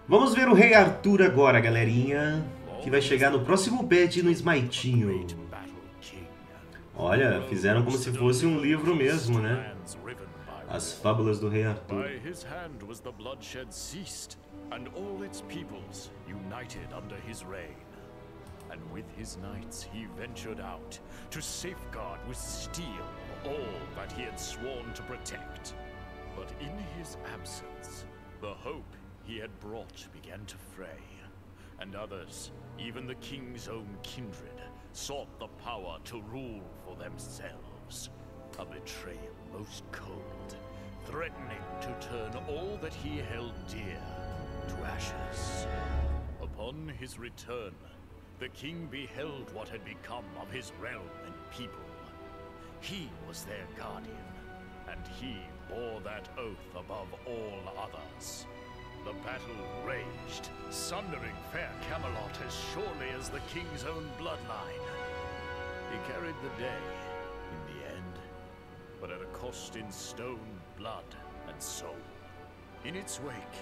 Vamos ver o Rei Arthur agora, galerinha, que vai chegar no próximo patch no Smitinho. Olha, fizeram como se fosse um livro mesmo, né? As Fábulas do Rei Arthur. And all its peoples united under his reign. And with his knights he ventured out to safeguard with steel all that he had sworn to protect. But in his absence, the hope he had brought began to fray. And others, even the king's own kindred, sought the power to rule for themselves. A betrayal most cold, threatening to turn all that he held dear to ashes. Upon his return, the king beheld what had become of his realm and people. He was their guardian, and he bore that oath above all others. The battle raged, sundering fair Camelot as surely as the king's own bloodline. He carried the day, in the end, but at a cost in stone, blood, and soul. In its wake,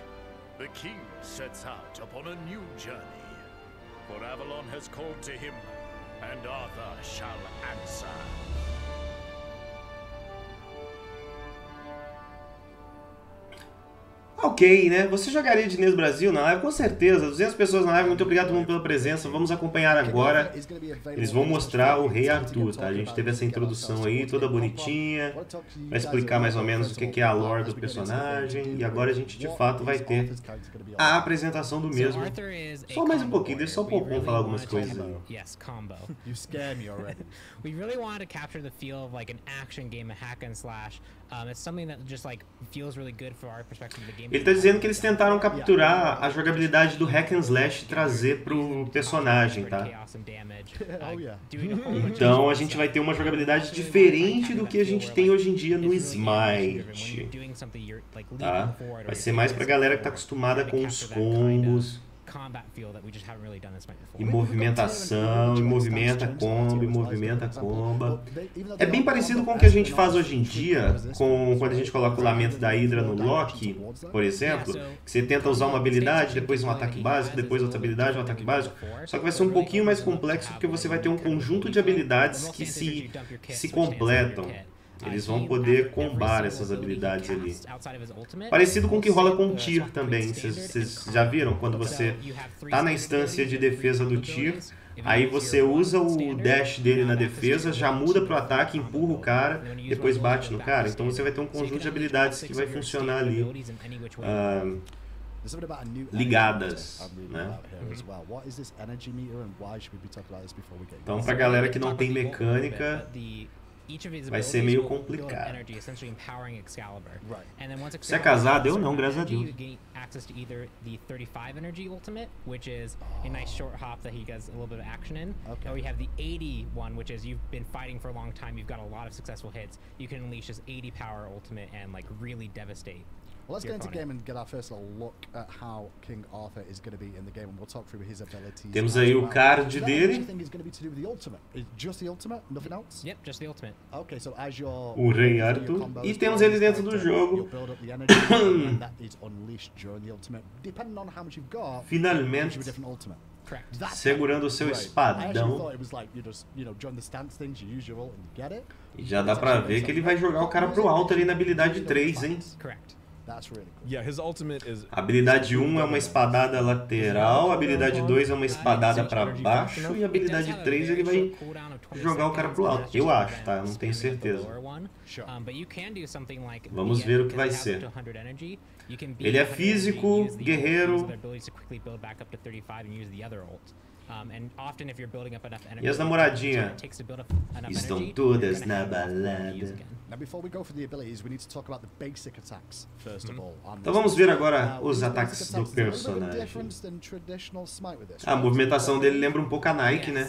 the king sets out upon a new journey, for Avalon has called to him, and Arthur shall answer. Ok, né? Você jogaria de Inês Brasil na live? Com certeza. 200 pessoas na live. Muito obrigado todo mundo pela presença. Vamos acompanhar agora. Eles vão mostrar o Rei Arthur, tá? A gente teve essa introdução aí, toda bonitinha. Vai explicar mais ou menos o que é a lore do personagem. E agora a gente, de fato, vai ter a apresentação do mesmo. Só mais um pouquinho. Deixa só o Popom falar algumas coisas aí. Yes, combo. You scare me already. We really wanted to capture the feel of like an action game, a hack and slash. It's something that just like feels really good for our perspective of the game. Ele está dizendo que eles tentaram capturar a jogabilidade do hack and slash e trazer pro personagem, tá? Então a gente vai ter uma jogabilidade diferente do que a gente tem hoje em dia no Smite, tá? Vai ser mais pra galera que tá acostumada com os combos. E movimentação, e movimenta combo, e movimenta comba. É bem parecido com o que a gente faz hoje em dia, quando a gente coloca o Lamento da Hidra no Loki, por exemplo, que você tenta usar uma habilidade, depois um ataque básico, depois outra habilidade, um ataque básico. Só que vai ser um pouquinho mais complexo, porque você vai ter um conjunto de habilidades que se completam. Eles vão poder combar essas habilidades ali. Parecido com o que rola com o Tyr também. Vocês já viram? Quando você tá na instância de defesa do Tyr, aí você usa o dash dele na defesa, já muda pro ataque, empurra o cara, depois bate no cara. Então você vai ter um conjunto de habilidades que vai funcionar ali. Ligadas, né? Então, pra galera que não tem mecânica, vai ser meio complicado. Você é casado? Eu não, graças a Deus. Well, let's get into the game and get our first little look at how King Arthur is going to be in the game, and we'll talk through his abilities. Temos aí o card dele. Is going to be to do with the ultimate. Just the ultimate, nothing else? Yep, just the ultimate. Okay, so as your o Rei Arthur e temos ele dentro do jogo. Finalmente, segurando o seu espadão. E já dá pra ver que ele vai jogar o cara pro alto ali na habilidade 3, hein? A habilidade 1 é uma espadada lateral, a habilidade 2 é uma espadada pra baixo e a habilidade 3 ele vai jogar o cara pro alto. Eu acho, tá? Eu não tenho certeza. Vamos ver o que vai ser. Ele é físico, guerreiro. E as namoradinhas estão todas na balada. Então vamos ver agora os ataques do personagem. A movimentação dele lembra um pouco a Nike, né?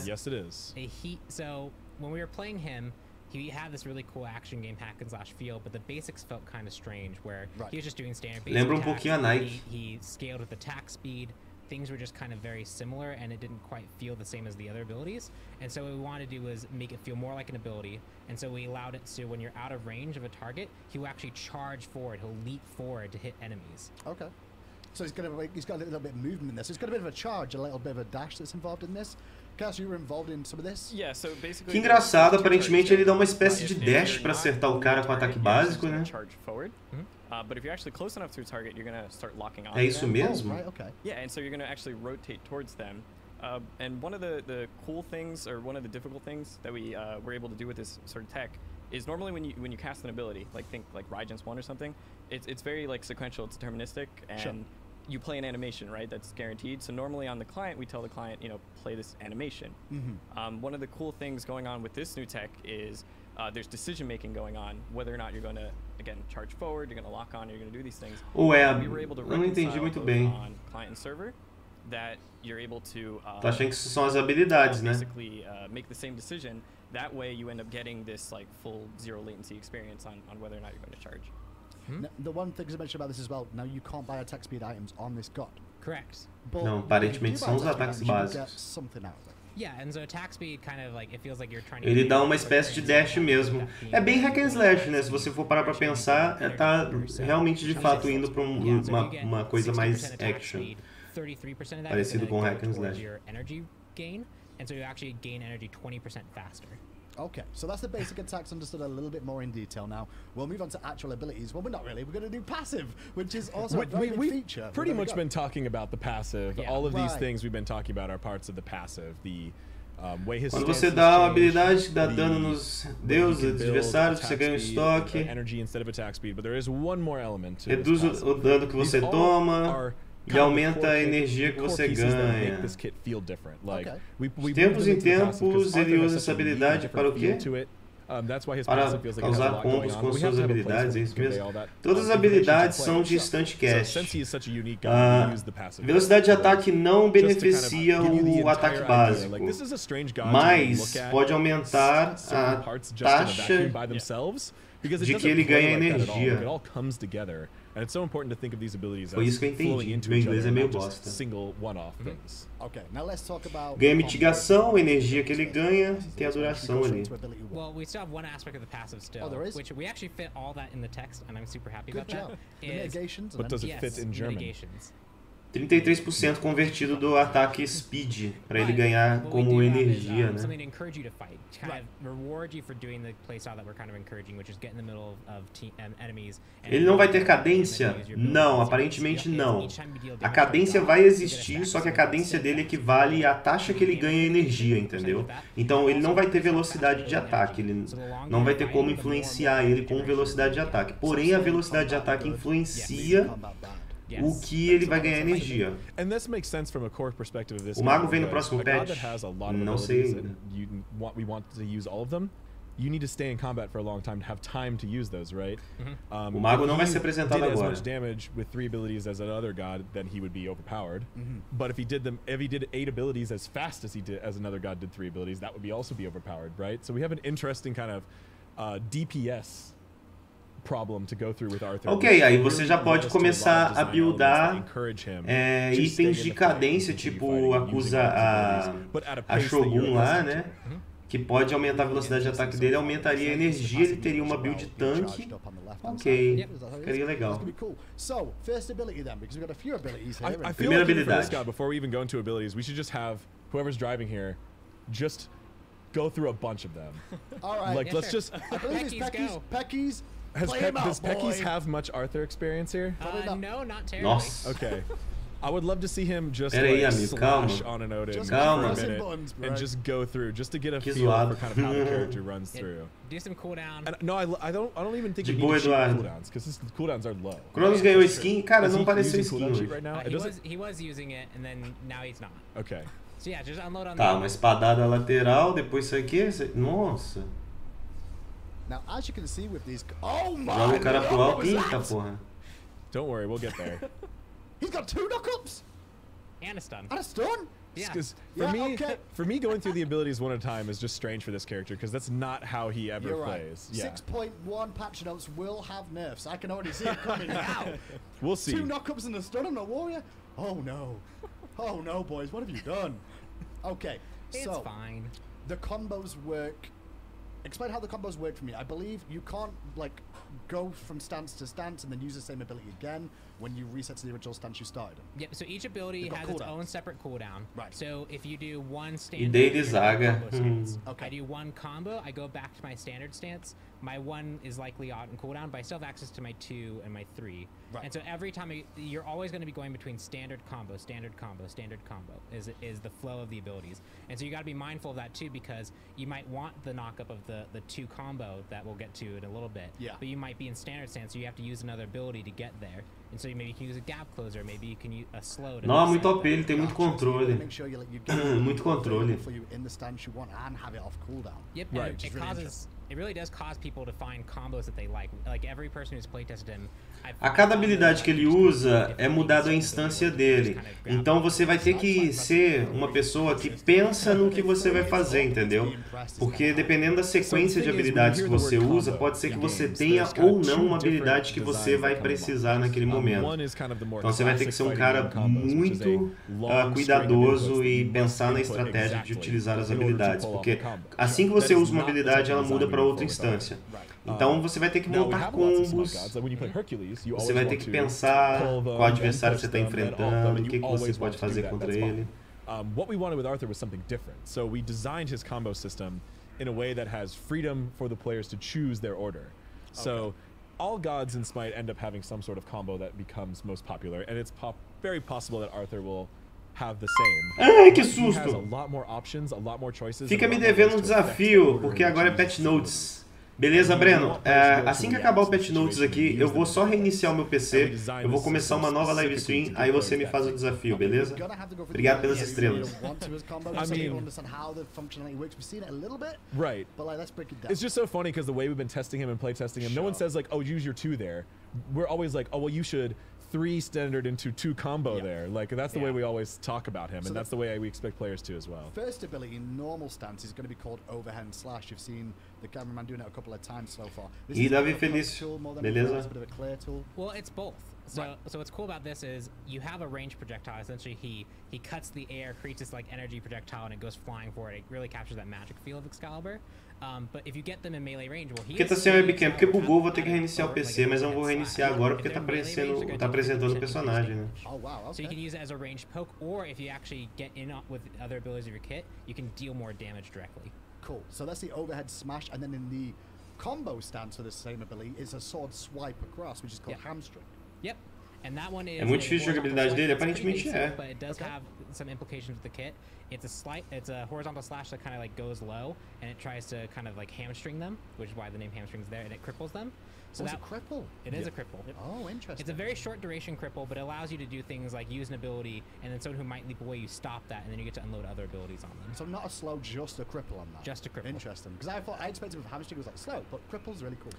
He had this really cool action game hack and slash feel, but the basics felt kind of strange, where he was just doing standard basic lembra um pouquinho a Nike. He scaled with attack speed. Things were just kind of very similar, and it didn't quite feel the same as the other abilities. And so what we wanted to do was make it feel more like an ability. And so we allowed it to, when you're out of range of a target, he will actually charge forward. He'll leap forward to hit enemies. Okay. So he's got a little bit of movement in this. He's got a bit of a charge, a little bit of a dash that's involved in this. Cass, you were involved in some of this? Yeah, so basically, Que engraçado, aparentemente ele dá uma espécie de dash pra acertar o cara com ataque básico, né? But if you're actually close enough to a target, you're gonna start locking on. É isso mesmo? Oh, right, okay. Yeah, and so you're gonna actually rotate towards them. And one of the cool things, or one of the difficult things that we were able to do with this sort of tech, is normally when you cast an ability, like think like Raijin's one or something, it's very like sequential, it's deterministic, and sure. You play an animation, right? That's guaranteed. So normally on the client, we tell the client, you know, play this animation. One of the cool things going on with this new tech is there's decision making going on, whether or not you're going to again charge forward, you're going to lock on, you're going to do these things. Ué, We were able to eu não entendi muito bem. on client and server that you're able to Tô achando que isso são as habilidades, né? basically make the same decision. That way you end up getting this like full zero latency experience on whether or not you're going to charge. Now, the one thing to mention about this as well, now you can't buy attack speed items on this god. Correct. But Não, if aparentemente you buy são os attack speed ataques items, you básicos. get something out of it. Yeah, and so attack speed kind of like it feels like you're trying to. Ele dá uma espécie de dash mesmo. É bem hack and slash, né? Se você for parar pra pensar, tá realmente de fato indo pra uma coisa mais action. 33% of that Parecido com hack and towards slash. your energy gain, and so you actually gain energy 20% faster. Okay, so that's the basic attacks understood a little bit more in detail now. We'll move on to actual abilities. Well, we're not really. We're going to do passive, which is also a very big feature. Pretty much been talking about the passive. Yeah. All of these Right. things we've been talking about are parts of the passive. The way his Quando stance você has dá uma changed, habilidade que dá the dano nos way you deuses, can build adversários, você attack ganha um speed, estoque, energy instead of attack speed, but there is one more element to reduz this passive. o dano que você These all toma are e kind of the aumenta core a energia que core você pieces that ganha. make this kit feel different. Like, Okay. we De moved tempos them em into the passive tempos, because Arthur ele has usa such essa a unique habilidade and para o different quê? feel to it. That's why his Para passive feels like it has a causar lot going combos on. com We have suas to have a place habilidades, é where we isso can convey mesmo. all that Todas as information to habilidades players. são de instant So cast. since he is such a unique guy, we use the passive. Velocidade de ataque não Just to kind of beneficia give you the o ataque entire idea. básico, Like, this is a strange god to mas look at pode aumentar certain a parts just in a vacuum taxa by themselves, because it de que doesn't ele play ganha like that at all. energia. It all comes together, and it's so important to think of these abilities Foi as isso que eu flowing entendi. into Meu each inglês other, é meio not just bosta. single one-off things. Okay, now let's talk about... Ganha mitigação, a energia que ele ganha, tem a duração ali. Well, we still have one aspect of the passive still, Oh, there is? which we actually fit all that in the text, and I'm super happy Good about job. that. The is- mitigations. But does it yes, fit in German? mitigations. 33% convertido do ataque speed, para ele But ganhar what we como do have is, energia, né? something to encourage you to fight, to kind Right. of reward you for doing the playstyle that we're kind of encouraging, which is get in the middle of enemies. and Ele não vai ter and then cadência? use your Não, abilities. aparentemente It's não. each time you deal A damage cadência to a vai god, existir, you get a só que a stack. cadência dele equivale à taxa que ele ganha energia, entendeu? Então ele não vai ter velocidade de ataque, ele não vai ter como influenciar ele com velocidade de ataque. Porém, a velocidade de ataque influencia o que ele vai ganhar energia. And this makes sense from a core perspective of this. O mago game, vem no because próximo a god patch? that has a lot of Não sei abilities ainda. and we want to use all of them. You need to stay in combat for a long time to have time to use those, right? O mago não vai ser If he apresentado did as agora. much damage with 3 abilities as another god, then he would be overpowered. But if he did 8 abilities as fast as another god did 3 abilities, that would also be overpowered, right? So we have an interesting kind of DPS problem to go through with Arthur. Ok, aí você já pode começar a buildar itens de cadência, cadência, tipo acusa a Shogun lá, né? Que pode aumentar a velocidade de ataque dele, aumentaria a energia, ele teria uma build tanque. Ok, ficaria legal. So, first ability then, because we've got a few abilities here. I feel Primeira like even for this habilidade. guy, before we even go into abilities, we should just have whoever's driving here just go through a bunch of them. All right. Like, Yeah, let's sure. just. I believe it's Pecky's Pecky's. go. Pecky's. Does Play him out, Pecky's boy. have much Arthur experience here? not. No, not terribly. Nossa. Okay. I would love to see him just Pera aí, like amigo, slash calma. on an Odin Just for calma. a pressing minute buttons, bro. and just go through, just to get a Que feel zoado. for kind of how the character runs Yeah, through. do some cooldown. And no, I don't even think De you boa, need to cheat Eduardo. cooldowns because his cooldowns are low. Cronos ganhou skin, cara, Is não he apareceu using skin cooldown sheet hoje. right now? It He doesn't. was using it, and then now he's not. Okay. So yeah, just unload on Tá, that. uma espadada lateral, depois isso aqui. Nossa. Now, as you can see with these... Oh my Joga o cara pro God, alto. what was Eita that? porra. Don't worry, we'll get there. He's got 2 knock-ups And a stun. and a stun. Yeah. Because Yeah, okay. for me, going through the abilities one at a time is just strange for this character because that's not how he ever You're right. plays. Yeah, 6.1 patch notes will have nerfs. I can already see it coming now. we'll see. 2 knock-ups and a stun on a warrior? Oh no. Oh no, boys. What have you done? Okay, It's so fine. the combos work explain how the combos work for me. I believe you can't like go from stance to stance and then use the same ability again when you reset to the original stance you started in. Yep, so each ability has its own separate cooldown. Right. So if you do one standard, Ideia de zaga. I do one combo, I go back to my standard stance. My 1 is likely on cooldown, but I still have access to my 2 and my 3. Right. And so every time you're always going to be going between standard combo, standard combo, standard combo is the flow of the abilities. And so you got to be mindful of that too, because you might want the knockup of the 2 combo that we'll get to in a little bit. Yeah. But you might be in standard stance, so you have to use another ability to get there. And so maybe you can use a gap closer, maybe you can use a slow. Não, muito OP, ele tem muito controle. Muito controle. Yep, right. It really does cause people to find combos that they like. Like every person who's playtested him, a cada habilidade que ele usa é mudado a instância dele. Então você vai ter que ser uma pessoa que pensa no que você vai fazer, entendeu? Porque dependendo da sequência de habilidades que você usa, pode ser que você tenha ou não uma habilidade que você vai precisar naquele momento. Então você vai ter que ser um cara muito cuidadoso e pensar na estratégia de utilizar as habilidades. Porque assim que você usa uma habilidade, ela muda para outra instância. Então você vai ter que montar combos, você vai ter que pensar qual adversário você está enfrentando, o que você pode fazer contra ele. What we wanted with Arthur was something different. So we designed his combo system in a way that has freedom for the players to choose their order. So all gods in Smite end up having some sort of combo that becomes most popular, and it's very possible that Arthur will have the same. Ai, que susto! He has a lot more options, a lot more choices. Fica me devendo um desafio, porque agora é Patch Notes. Beleza, Breno? Assim que acabar o Patch Notes aqui, eu vou só reiniciar o meu PC, eu vou começar uma nova live stream, aí você me faz o desafio, beleza? Obrigado pelas estrelas. Right. It's just so funny because the way we've been testing him and play testing him, no one says like, oh, use your 2 there. We're always like, oh, well, you should 3 standard into 2 combo there. Like, that's the way we always talk about him, and that's the way we expect players to as well. First ability in normal stance is going to be called overhand slash. You've seen the cameraman doing it a couple of times so far. E Davi Feliz, beleza? Well, it's both. So what's cool about this is you have a ranged projectile. Essentially, he cuts the air, creates this like energy projectile, and it goes flying forward. It really captures that magic feel of Excalibur. But if you get them in melee range, well, Porque tá sem webcam, porque bugou, vou ter que reiniciar o PC, mas eu não vou reiniciar agora porque tá apresentando o personagem, né? Oh wow, okay. So you can use it as a ranged poke, or if you actually get in with other abilities of your kit, you can deal more damage directly. Cool. So that's the overhead smash, and then in the combo stance for the same ability is a sword swipe across, which is called Hamstrung. Yep. And that one is é muito difícil a jogabilidade dele, aparentemente é. But it does have some implications with the kit. It's a horizontal slash that kind of like goes low, and it tries to kind of like hamstring them, which is why the name Hamstring's there, and it cripples them. So it's a cripple. It is a cripple. Oh, interesting. It's a very short duration cripple, but it allows you to do things like use an ability, and then someone who might leap away, you stop that, and then you get to unload other abilities on them. So not a slow, just a cripple on that. Just a cripple. Interesting. Because I expected with Hamstring was like slow, but cripple's really cool.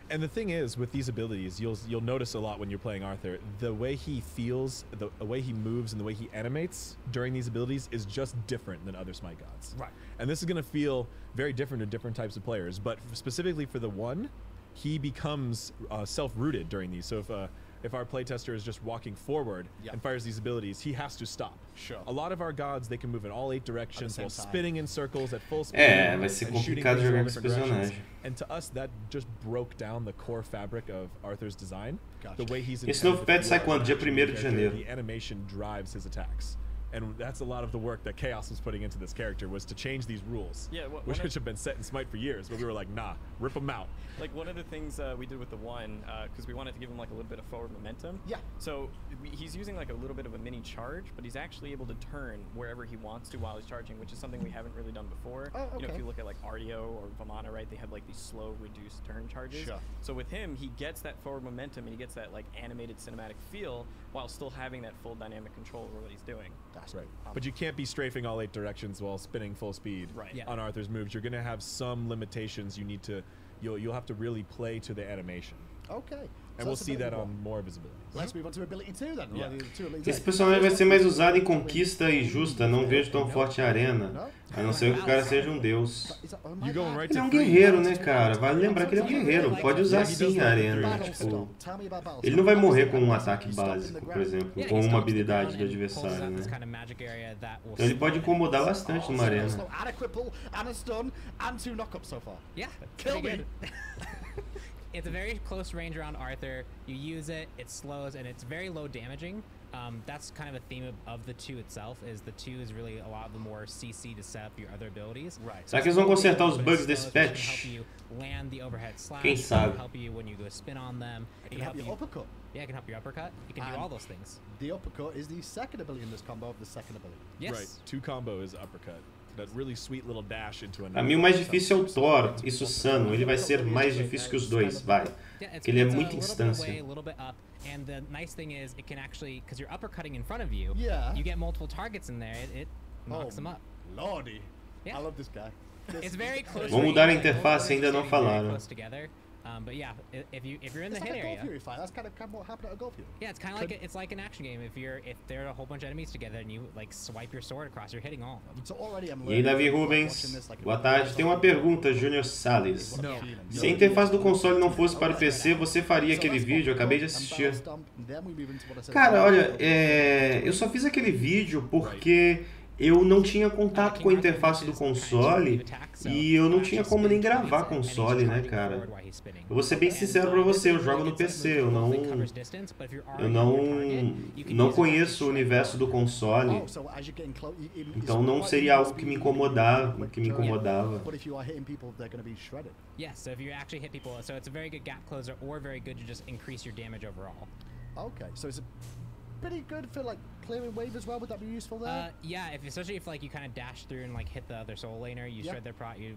And the thing is, with these abilities, you'll notice a lot when you're playing Arthur, the way he feels, the way he moves, and the way he animates during these abilities is just different than other Smite gods. Right. And this is going to feel very different to different types of players. But specifically for the 1, he becomes self-rooted during these. So if our playtester is just walking forward and fires these abilities, he has to stop. Sure. A lot of our gods, they can move in all 8 directions while spinning in circles at full speed. Vai ser complicado jogar com esse personagem. And to us, that just broke down the core fabric of Arthur's design. Gotcha. The way he's Esse novo patch sai quando? Dia 1º de janeiro. The animation drives his attacks. And that's a lot of the work that Chaos was putting into this character, was to change these rules, which have been set in Smite for years, but we were like, nah, rip them out. Like one of the things we did with the 1, because we wanted to give him like a little bit of forward momentum. Yeah. So he's using like a little bit of a mini charge, but he's actually able to turn wherever he wants to while he's charging, which is something we haven't really done before. Oh, okay. You know, if you look at like Ardeo or Vamana, right, they have like these slow, reduced turn charges. Sure. So with him, he gets that forward momentum and he gets that like animated cinematic feel while still having that full dynamic control over what he's doing. That's right. But you can't be strafing all 8 directions while spinning full speed on Arthur's moves. You're going to have some limitations. You need to, you'll have to really play to the animation. Okay. And we'll see that on more visibilities. Let's move on to ability 2 then. Yeah. Esse personagem vai ser mais usado em conquista e justa. Não vejo tão forte a arena. A não ser que o cara seja um deus. You going right Ele é to um free? guerreiro, né, cara? Vale lembrar que ele é um guerreiro. Pode usar sim a arena. Tipo, ele não vai morrer com um ataque básico, por exemplo, com uma habilidade do adversário, né? Então ele pode incomodar bastante numa arena. And a cripple, and a stun, and 2 knockups so far. Yeah, Kill pretty me. good. It's a very close range around Arthur. You use it, it slows, and it's very low damaging. That's kind of a theme of the 2 itself, is the 2 is really a lot of the more CC to set up your other abilities. Right. Será que eles vão consertar os bugs desse patch? Quem sabe? Help you when you go spin on them. It can help you uppercut. Yeah, it can help you uppercut. It can do all those things. The uppercut is the second ability in this combo of the second ability. Yes. Right. 2 combo is uppercut. That really sweet little dash into Pra mim o mais difícil é o Thor e Susano. Ele vai ser mais difícil que os dois, vai. Porque ele é muita instância. And the nice thing is, it can actually, because you're uppercutting in front of you, Yeah. you get multiple targets in there. It knocks them up. Lordy. Yeah. I love this guy. It's very close. Vão mudar a interface, ainda não falaram. Close together. But yeah, if you're in the It's hit like a Golf area, Fury fight. That's kind of what happened at a Golf Fury. yeah, it's kind of like it's like an action game. If there are a whole bunch of enemies together and you like swipe your sword across, you're hitting all of them. So already I'm E aí, Davi Rubens, boa tarde. Tem uma pergunta, Júnior Salles. Se a interface do console não fosse para o PC, você faria aquele vídeo? Eu acabei de assistir. Cara, olha, eu só fiz aquele vídeo porque eu não tinha contato com a interface do console e eu não tinha como nem gravar console, né, cara? Eu vou ser bem sincero pra você, eu jogo no PC, eu não conheço o universo do console, então não seria algo que me incomodava. Yeah, so if you actually hit people, so it's a very good gap closer or very good to just increase your damage overall. Okay, so it's pretty good for like clearing wave as well. Would that be useful there? Yeah, especially if like you kind of dash through and like hit the other soul laner, you shred their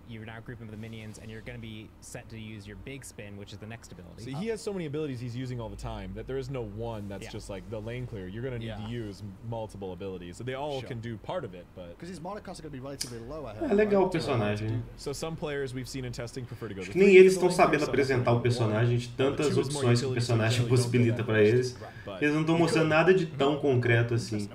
you're now grouping with the minions, and you're going to be set to use your big spin, which is the next ability. See, he has so many abilities he's using all the time that there is no one that's just like the lane clear. You're going to need to use multiple abilities. So they all can do part of it, but because his mana costs are going to be relatively low, I heard. É legal o personagem. So some players we've seen in testing prefer to go to Nem eles estão sabendo apresentar o personagem, de tantas opções que o personagem possibilita pra eles. Eles não estão mostrando nada de tão concreto assim.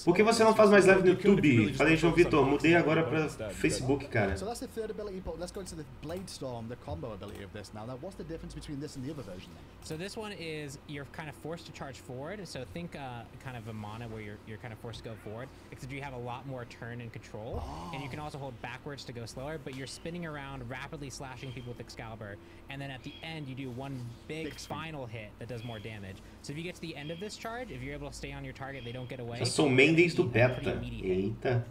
Por que você não faz mais live no YouTube? Falei, João Vitor, mudei agora pra Facebook, cara. So that's the third ability, but let's go into the Blade Storm, the combo ability of this now. Now, what's the difference between this and the other version then? So this one is you're kind of forced to charge forward. So think kind of a mana where you're kind of forced to go forward, except you have a lot more turn and control, and you can also hold backwards to go slower. But you're spinning around, rapidly slashing people with Excalibur, and then at the end you do one big final hit that does more damage. So if you get to the end of this charge, if you're able to stay on your target, they don't get away. Já sou main desde o beta. Eita.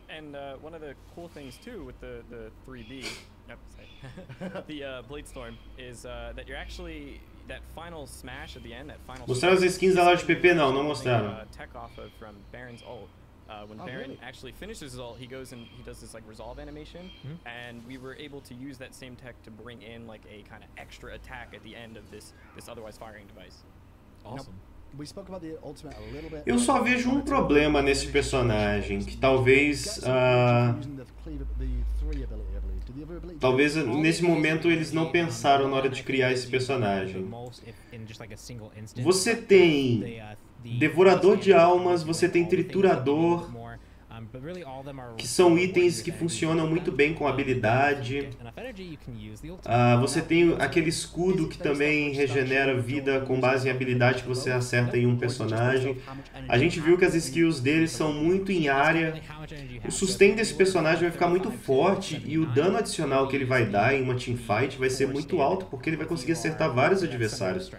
And one of the cool things too with the 3B, the Blade Storm, is that you're actually that final smash at the end, that final. Mostraram as skins da loja de PP? Não, não mostraram. Tech off of from Baron's ult. When Baron actually finishes his ult, he goes and he does this like resolve animation, and we were able to use that same tech to bring in like a kind of extra attack at the end of this otherwise firing device. Awesome. We spoke about the ultimate a little bit. Eu só vejo um problema nesse personagem, que talvez nesse momento eles não pensaram na hora de criar esse personagem. Você tem Devorador de Almas, você tem Triturador, que são itens que funcionam muito bem com habilidade. Você tem aquele escudo que também regenera vida com base em habilidade que você acerta em um personagem. A gente viu que as skills deles são muito em área. O sustain desse personagem vai ficar muito forte e o dano adicional que ele vai dar em uma teamfight vai ser muito alto porque ele vai conseguir acertar vários adversários.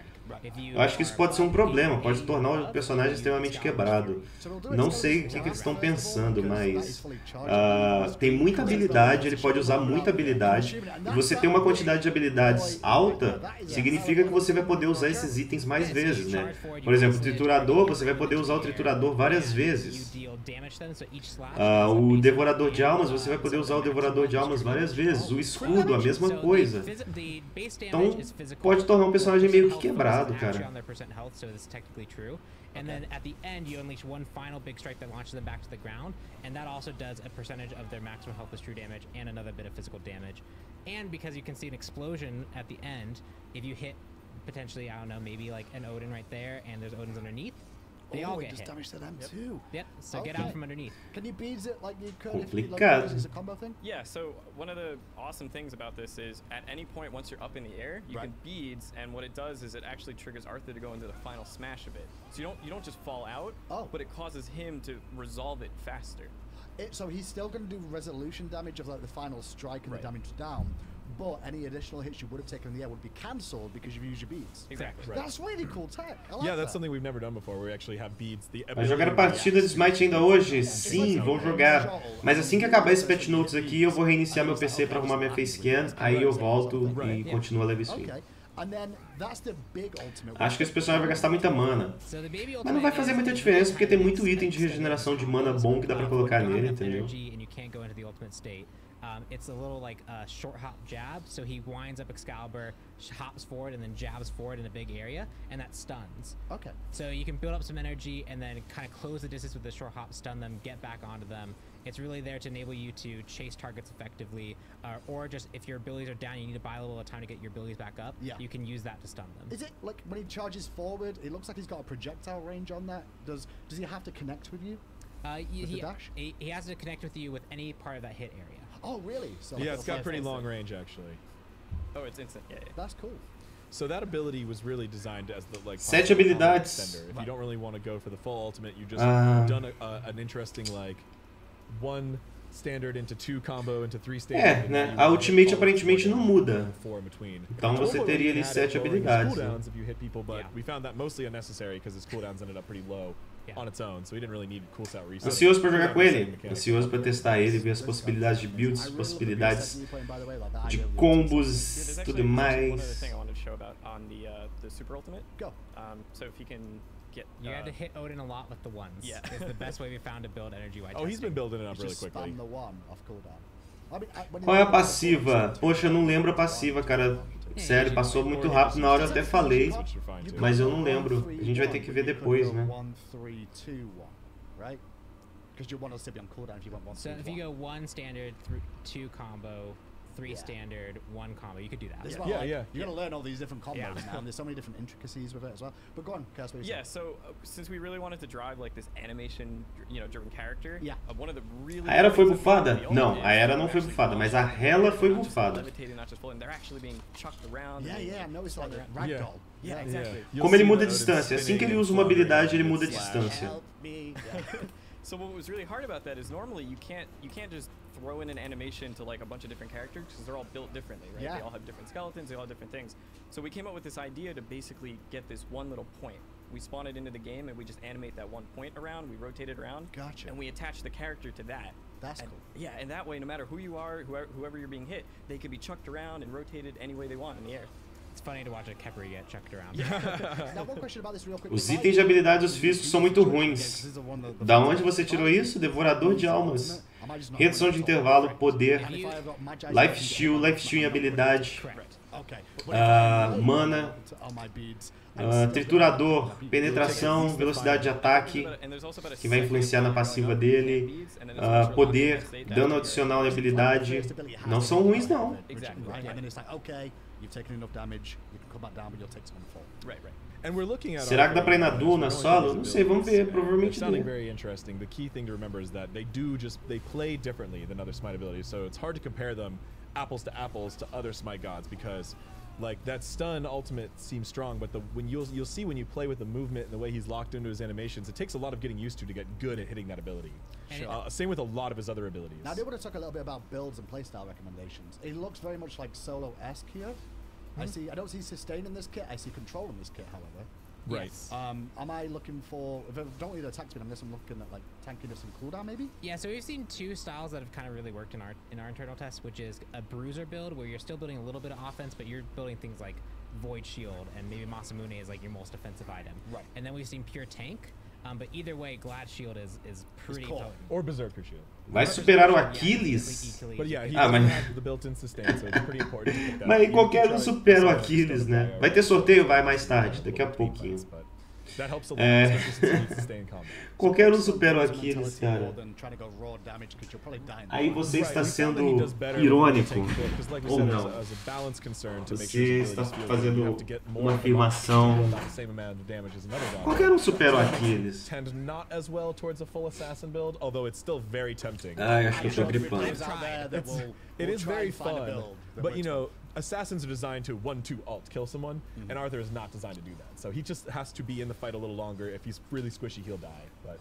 Eu acho que isso pode ser um problema, pode tornar o personagem extremamente quebrado. Não sei o que eles estão pensando, mas tem muita habilidade, ele pode usar muita habilidade. E você ter uma quantidade de habilidades alta, significa que você vai poder usar esses itens mais vezes, né? Por exemplo, o Triturador, você vai poder usar o Triturador várias vezes. O Devorador de Almas, você vai poder usar o Devorador de Almas várias vezes. O escudo, a mesma coisa. Então, pode tornar um personagem meio que quebrado, cara. And then at the end, you unleash one final big strike that launches them back to the ground, and that also does a percentage of their maximum health as true damage and another bit of physical damage. And because you can see an explosion at the end, if you hit potentially, I don't know, maybe like an Odin right there, and there's Odins underneath. They all it get does hit. damage to them too. Yep. So get out from underneath. Can you beads it like you could if you Complicado. like, is a combo thing? Yeah, so one of the awesome things about this is at any point once you're up in the air, you can beads, and what it does is it actually triggers Arthur to go into the final smash of it. So you don't just fall out, but it causes him to resolve it faster. So he's still going to do resolution damage of like the final strike and the damage down, but any additional hits you would have taken in the air would be cancelled because you've used your beads. Exactly. That's really cool tech. I like That's something we've never done before, where we actually have beads. Vai jogar a partida de Smite ainda hoje? Sim, vou jogar. Mas assim que acabar esse patch notes aqui, eu vou reiniciar meu PC para arrumar minha facecam, aí eu volto e continuo a Level Swing. Acho que esse personagem vai gastar muita mana. Mas não vai fazer muita diferença porque tem muito item de regeneração de mana bom que dá pra colocar nele, entendeu? It's a little like a short hop jab, so he winds up Excalibur, hops forward, and then jabs forward in a big area, and that stuns. Okay. So you can build up some energy and then kind of close the distance with the short hop, stun them, get back onto them. It's really there to enable you to chase targets effectively, or just if your abilities are down, you need to buy a little bit of time to get your abilities back up. You can use that to stun them. Is it like when he charges forward? It looks like he's got a projectile range on that. Does he have to connect with you? He has to connect with you with any part of that hit area. Oh, really? So yeah, it's got pretty long range, actually. Oh, it's instant. Yeah. That's cool. So that ability was really designed as the like 7 habilidades. If you don't really want to go for the full ultimate, you just done an interesting like 1 standard into 2 combo into 3 standard. Né? A ultimate aparentemente não muda. Então você teria ali 7 habilidades. Cooldowns if you hit people, but we found that mostly unnecessary because his cooldowns ended up pretty low on its own, so we didn't really need cooldown reset. Ansioso para jogar com ele, ansioso para testar ele, ver as possibilidades de builds, possibilidades de combos e tudo mais. So if you can get, you had to hit Odin a lot with the ones. Yeah, is the best way we found to build energy-wise. Oh, he's been building it up really quickly. Qual é a passiva? Poxa, eu não lembro a passiva, cara. Sério, passou muito rápido na hora, eu até falei, mas eu não lembro. A gente vai ter que ver depois, né? So if you go 1 standard, 2 combo, 3 standard, 1 combo, you could do that. You're gonna learn all these different combos now, and there's so many different intricacies with it as well. But go on, Cass, what you saying? So since we really wanted to drive like this animation, driven character, one of the really a Era foi bufada? Não, a Era não foi bufada, mas a Hela foi bufada. Como ele muda a distância, assim que ele usa uma habilidade, ele muda a distância. So what was really hard about that is normally you can't just throw in an animation to like a bunch of different characters because they're all built differently, right? They all have different skeletons, they all have different things. So we came up with this idea to basically get this one little point. We spawn it into the game and we just animate that one point around, we rotate it around, and we attach the character to that. That's cool. Yeah, and that way, no matter who you are, whoever you're being hit, they can be chucked around and rotated any way they want in the air. It's funny to watch a Kepri get chucked around. Os itens de habilidade dos físicos são muito ruins. Da onde você tirou isso? Devorador de almas. Redução de intervalo, poder, life steal em habilidade, mana, triturador, penetração, velocidade de ataque, que vai influenciar na passiva dele, poder, dano adicional em habilidade. Não são ruins, não. Será que dá pra ir na duo, na solo? Não sei, vamos ver, provavelmente sounding very interesting. The key thing to remember is that they play differently than other Smite abilities, so it's hard to compare them apples to other Smite gods because like that stun ultimate seems strong, but when you'll see when you play with the movement and the way he's locked into his animations, it takes a lot of getting used to get good at hitting that ability. Same with a lot of his other abilities. Now I do want to talk a little bit about builds and playstyle recommendations. It looks very much like solo-esque here. I don't see sustain in this kit, I see control in this kit, however. Right. Am I looking for, if I don't need attack speed, I guess I'm looking at like tankiness and cooldown maybe? Yeah, so we've seen 2 styles that have kind of really worked in our internal tests, which is a bruiser build where you're still building a little bit of offense, but you're building things like Void Shield and maybe Masamune is like your most offensive item. Right. And then we've seen pure tank, but either way, Glad Shield is pretty potent. Or Berserker Shield. Vai superar o Aquiles? But yeah, he has the built-in sustain, so it's pretty important to pick that. Mas qualquer um supera o Aquiles, né? Vai ter sorteio? Vai mais tarde, daqui a pouquinho. That helps a lot, especially since he needs to stay in combat. Qualquer um supera o Aquiles, cara. Aí você está sendo irônico ou não? Você está fazendo uma afirmação. Qualquer um supera o Aquiles. Ai, acho que eu tô gripando. It is very fun, but you know, assassins are designed to 1-2 alt kill someone, and Arthur is not designed to do that. So he just has to be in the fight a little longer. If he's really squishy, he'll die. But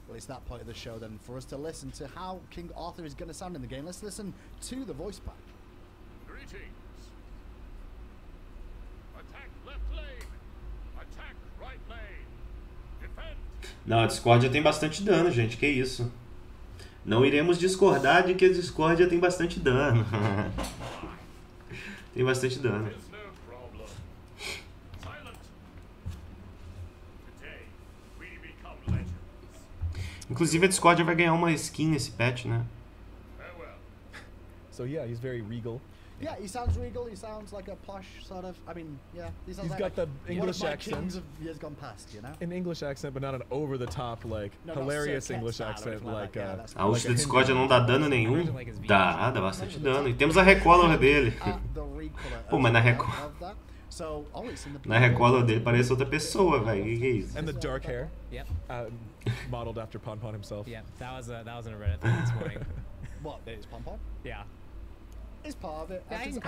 well, it's that point of the show then for us to listen to how King Arthur is going to sound in the game. Let's listen to the voice pack. Greetings. Attack left lane. Attack right lane. Defend. Não, a discórdia tem bastante dano, gente. Que isso? Não iremos discordar de que a discórdia tem bastante dano. Tem bastante dano. Inclusive a discórdia vai ganhar uma skin nesse patch, né? So yeah, he's very regal. Yeah, he sounds regal. He sounds like a posh sort of. I mean, yeah, he sounds he's like got the English one of my accent. kings of years gone past, you know. An English accent, but not an over-the-top, like hilarious English accent, like. A ult da discórdia não dá dano nenhum. Dá bastante dano. E temos a recolor dele. Pô, mas na recolor. Na recolor dele parece outra pessoa, velho. Que é isso? And the dark hair. Yep. Modeled after Pon Pon himself. Yeah, that was in a Reddit thing this morning. What? It's Pon Pon? Yeah. It's part of it. Yeah, I can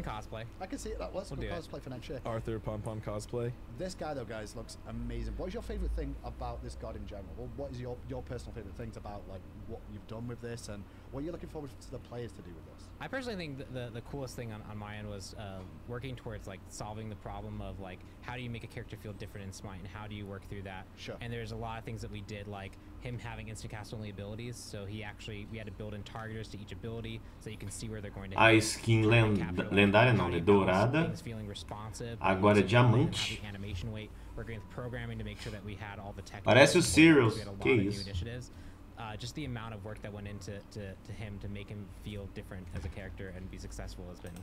cosplay. I can see it. That was cosplay for next year. Arthur Pon Pon cosplay. This guy though, guys, looks amazing. What is your favorite thing about this god in general? Well, what is your personal favorite things about like what you've done with this and what you're looking forward to the players to do with this? I personally think the coolest thing on my end was working towards like solving the problem of like how do you make a character feel different in Smite and how do you work through that. Sure. And there's a lot of things that we did, like him having instant cast only abilities, so we had to build in targeters to each ability so you can see where they're going to A skin lendária não, é dourada. Agora é diamante. Parece o Serious. Que isso? Just the amount of work that went into him to make him feel different as a character and be successful has been.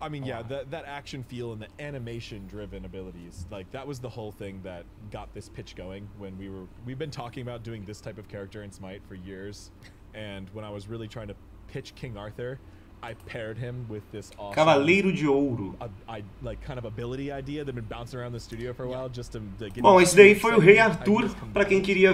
I mean, yeah, that action feel and the animation-driven abilities, like that was the whole thing that got this pitch going. When we've been talking about doing this type of character in Smite for years, and when I was really trying to pitch King Arthur, I paired him with this awesome Cavaleiro de Ouro. Like kind of ability idea that had been bouncing around the studio for a while just to get. Bom, esse daí foi o Rei Arthur, para quem queria